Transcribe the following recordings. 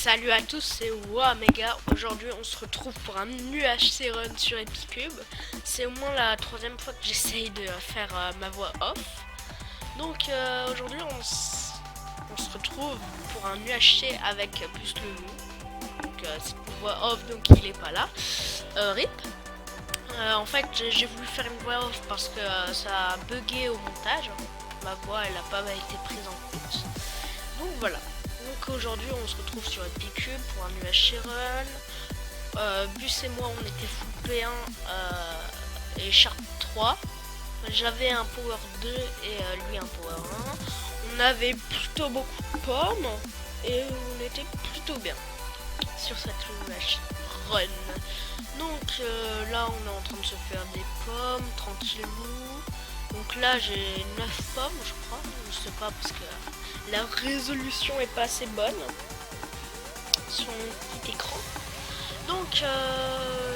Salut à tous, c'est Wamega. Aujourd'hui, on se retrouve pour un UHC Run sur Epicube. C'est au moins la troisième fois que j'essaye de faire ma voix off. Donc aujourd'hui, on se retrouve pour un UHC avec plus le loup. Donc c'est une voix off, donc il est pas là. RIP. En fait, j'ai voulu faire une voix off parce que ça a bugué au montage. Ma voix, elle n'a pas été prise en compte. Donc voilà. Donc aujourd'hui on se retrouve sur Epicube pour un UHC Run. Bus et moi on était full P1 et Sharp 3. J'avais un Power 2 et lui un Power 1. On avait plutôt beaucoup de pommes et on était plutôt bien sur cette UHC Run. Donc là on est en train de se faire des pommes tranquillou. Donc là j'ai 9 pommes je crois, je sais pas parce que la résolution est pas assez bonne sur mon petit écran. Donc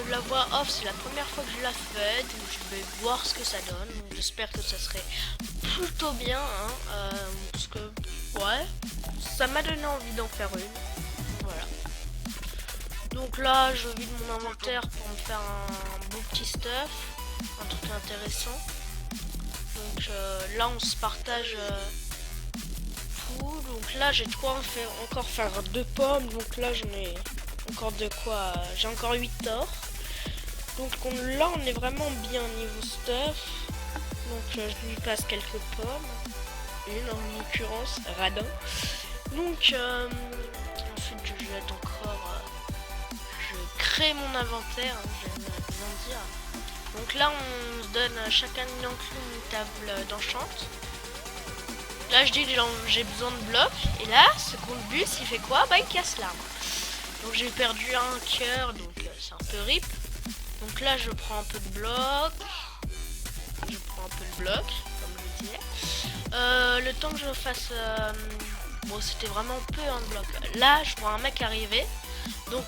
la voix off c'est la première fois que je la fais, donc je vais voir ce que ça donne. J'espère que ça serait plutôt bien hein, parce que ouais, ça m'a donné envie d'en faire une. Voilà. Donc là je vide mon inventaire pour me faire un beau petit stuff, un truc intéressant. Donc là on se partage donc là j'ai de quoi encore faire 2 pommes, donc là j'en ai encore de quoi, j'ai encore 8 torts. Donc là on est vraiment bien niveau stuff. Donc je lui passe quelques pommes, une en l'occurrence radin. Donc ensuite je jette encore, je crée mon inventaire, j'aime bien dire. Donc là on se donne chacun une table d'enchant. Là je dis que j'ai besoin de blocs. Et là ce compte bus il fait quoi? Bah il casse l'arbre. Donc j'ai perdu un cœur. Donc c'est un peu rip. Donc là je prends un peu de blocs. Je prends un peu de blocs comme je disais. Le temps que je fasse bon c'était vraiment peu un bloc. Là je vois un mec arriver. Donc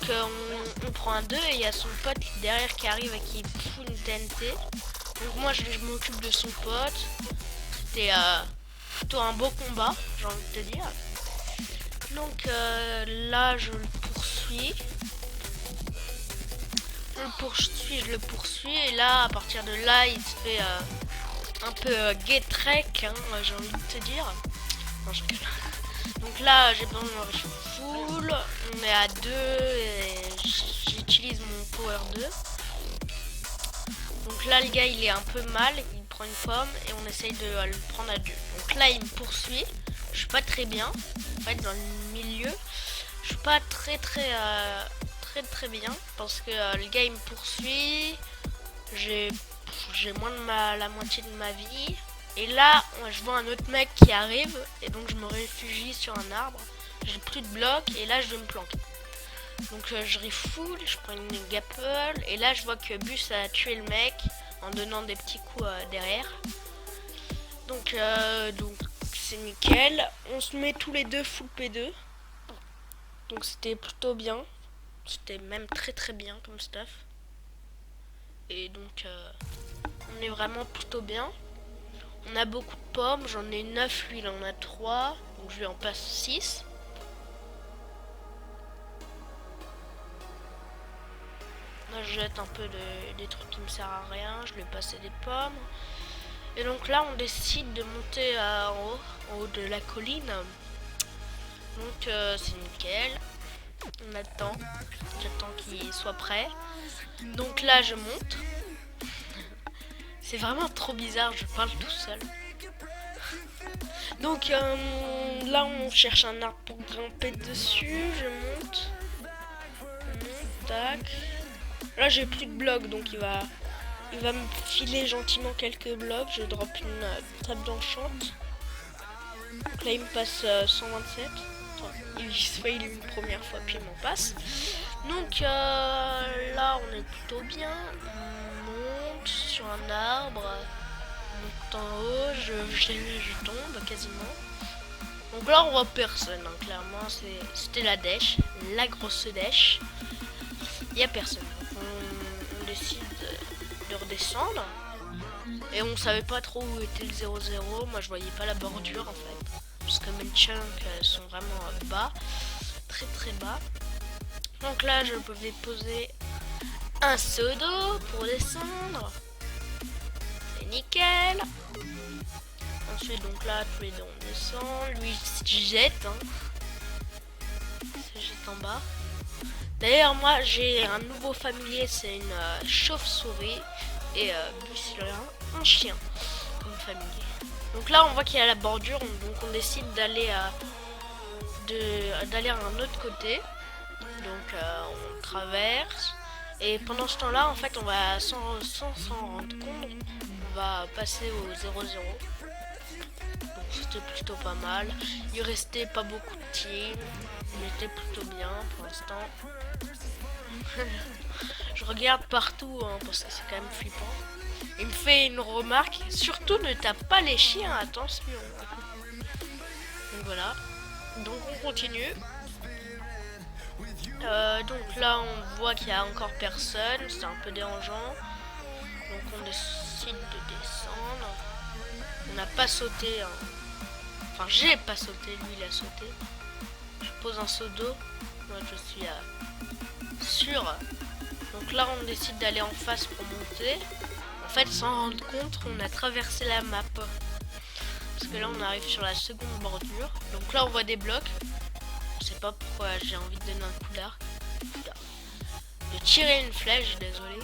on prend un 2 et il y a son pote derrière qui arrive et qui fout une TNT. Donc moi je m'occupe de son pote. C'était plutôt un beau combat, j'ai envie de te dire. Donc là je le poursuis. Je le poursuis et là à partir de là il se fait un peu gay trek hein, j'ai envie de te dire. Non, donc là j'ai besoin de me full. On est à 2 et j'utilise mon power 2. Donc là le gars il est un peu mal, il prend une pomme et on essaye de le prendre à 2. Donc là il me poursuit, je suis pas très bien, en fait dans le milieu, je suis pas très bien parce que le gars il me poursuit, j'ai moins de la moitié de ma vie. Et là je vois un autre mec qui arrive et donc je me réfugie sur un arbre, j'ai plus de blocs et là je vais me planquer. Donc je refull, je prends une gapple et là je vois que Bus a tué le mec en donnant des petits coups derrière. Donc c'est nickel. On se met tous les deux full P2. Donc c'était plutôt bien. C'était même très bien comme stuff. Et donc on est vraiment plutôt bien. On a beaucoup de pommes, j'en ai 9, lui il en a 3. Donc je lui en passe 6. Là je jette un peu des trucs qui me servent à rien, je lui ai passé des pommes. Et donc là on décide de monter en haut de la colline. Donc c'est nickel. On attend, j'attends qu'il soit prêt. Donc là je monte. C'est vraiment trop bizarre, je parle tout seul. Donc là on cherche un arbre pour grimper dessus, je monte. Tac. Là j'ai plus de blocs donc il va me filer gentiment quelques blocs. Je drop une table d'enchant. Donc là il me passe 127. Il se fail une première fois puis il m'en passe. Donc là on est plutôt bien. On monte sur un arbre. On monte en haut. Je tombe quasiment. Donc là on voit personne hein, clairement. C'était la dèche. La grosse dèche. Il n'y a personne. On décide de redescendre. Et on savait pas trop où était le 0-0. Moi je voyais pas la bordure en fait. Parce que mes chunks sont vraiment bas. très bas. Donc là je vais poser un seau d'eau pour descendre. C'est nickel. Ensuite donc là tous les deux on descend. Lui il se jette, hein. Il se jette en bas. D'ailleurs moi j'ai un nouveau familier, c'est une chauve-souris. Et Bus il a un chien comme familier. Donc là on voit qu'il y a la bordure, donc on décide d'aller d'aller à un autre côté. Donc on traverse. Et pendant ce temps là en fait on va sans s'en rendre compte, on va passer au 0-0. Donc c'était plutôt pas mal. Il restait pas beaucoup de teams. Il était plutôt bien pour l'instant. Je regarde partout hein, parce que c'est quand même flippant. Il me fait une remarque, surtout ne tape pas les chiens, attention. Donc voilà, donc on continue. Donc là on voit qu'il y a encore personne, c'est un peu dérangeant. Donc on décide de descendre. On n'a pas sauté, hein. Enfin j'ai pas sauté, lui il a sauté. Je pose un seau d'eau, moi je suis sûr. Donc là on décide d'aller en face pour monter. En fait sans rendre compte on a traversé la map. Parce que là on arrive sur la seconde bordure. Donc là on voit des blocs. Je sais pas pourquoi j'ai envie de donner un coup d'arc. De tirer une flèche, désolé.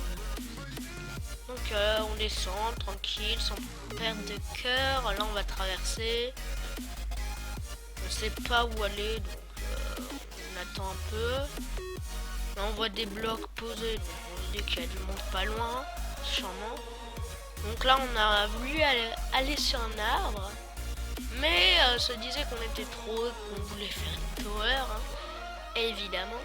Donc on descend tranquille, sans perdre de cœur. Là on va traverser. On sait pas où aller, donc on attend un peu. Là on voit des blocs posés, donc on se dit qu'il y a du monde pas loin, sûrement. Donc là on a voulu aller sur un arbre, mais se disait qu'on était trop, qu'on voulait faire une tower, hein, évidemment.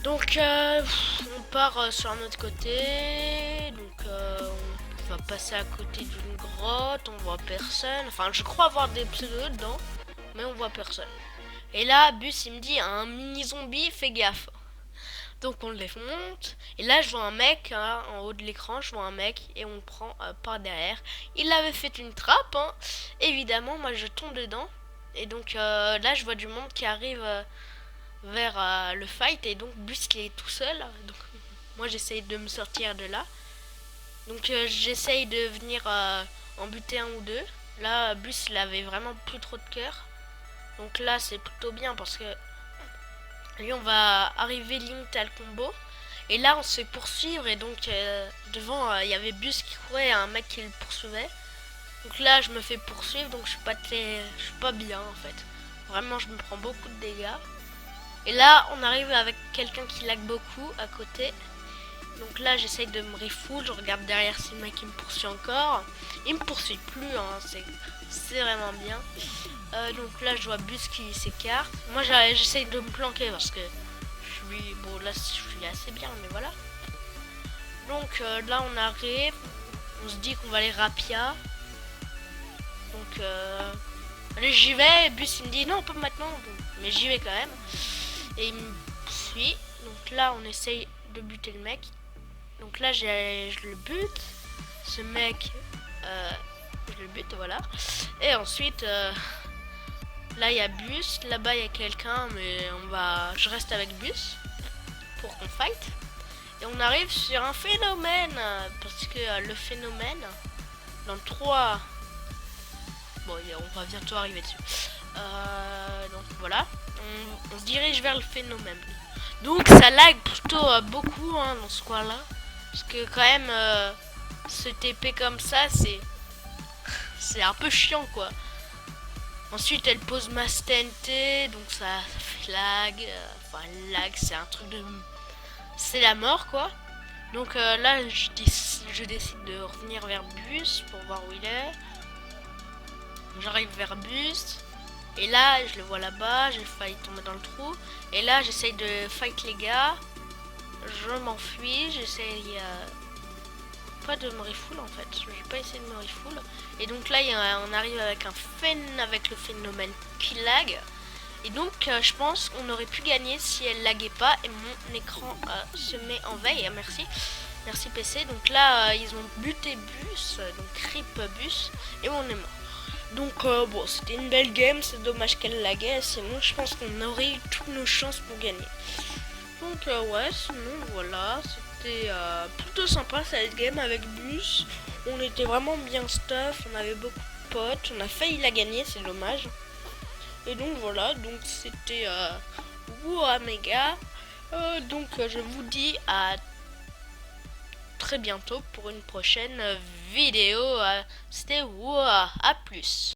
Donc on part sur un autre côté, donc on va passer à côté d'une grotte, on voit personne. Enfin je crois avoir des pseudos dedans, mais on voit personne. Et là Bus il me dit un mini zombie, fais gaffe. Donc on le démonte. Et là je vois un mec hein, en haut de l'écran, je vois un mec et on le prend par derrière. Il avait fait une trappe, hein. Évidemment moi je tombe dedans. Et donc là je vois du monde qui arrive vers le fight. Et donc Bus qui est tout seul. Donc moi j'essaye de me sortir de là. Donc j'essaye de venir en buter un ou deux. Là Bus il avait vraiment plus trop de cœur. Donc là c'est plutôt bien parce que lui on va arriver limite à le combo. Et là on se fait poursuivre. Et donc devant il y avait Bus qui courait et un mec qui le poursuivait. Donc là je me fais poursuivre. Donc je suis pas bien en fait. Vraiment je me prends beaucoup de dégâts. Et là on arrive avec quelqu'un qui lag beaucoup à côté. Donc là j'essaye de me refull. Je regarde derrière si le mec il me poursuit encore. Il me poursuit plus hein. C'est vraiment bien. Donc là je vois Bus qui s'écarte. Moi j'essaye de me planquer parce que je suis bon là je suis assez bien mais voilà. Donc là on arrive, on se dit qu'on va aller Rapia. Donc allez j'y vais, et Bus il me dit non pas maintenant, bon, mais j'y vais quand même. Et il me suit. Donc là on essaye de buter le mec. Donc là je le bute. Ce mec je le bute voilà. Et ensuite là il y a Bus, là-bas il y a quelqu'un mais je reste avec Bus pour qu'on fight. Et on arrive sur un phénomène parce que le phénomène dans 3 bon on va bientôt arriver dessus. Donc voilà, on se dirige vers le phénomène. Donc ça lag plutôt beaucoup hein, dans ce coin là. Parce que quand même se TP comme ça c'est un peu chiant quoi. Ensuite elle pose mass TNT, donc ça fait lag, enfin lag c'est un truc de... c'est la mort quoi. Donc là je décide de revenir vers Bus pour voir où il est. J'arrive vers Bus, et là je le vois là-bas, j'ai failli tomber dans le trou. Et là j'essaye de fight les gars, je m'enfuis, j'essaye... pas de me refull en fait, j'ai pas essayé de me refull. Et donc là on arrive avec avec le phénomène qui lag. Et donc je pense qu'on aurait pu gagner si elle laguait pas. Et mon écran se met en veille. Merci PC. Donc là ils ont buté Bus, donc rip Bus, et on est mort. Donc bon, c'était une belle game, c'est dommage qu'elle laguait, sinon je pense qu'on aurait eu toutes nos chances pour gagner. Donc ouais, sinon voilà, c'était plutôt sympa cette game avec Bus. On était vraiment bien stuff, on avait beaucoup de potes, on a failli la gagner, c'est dommage. Et donc voilà, donc c'était Wouah méga. Donc je vous dis à très bientôt pour une prochaine vidéo. C'était Wouah, à plus.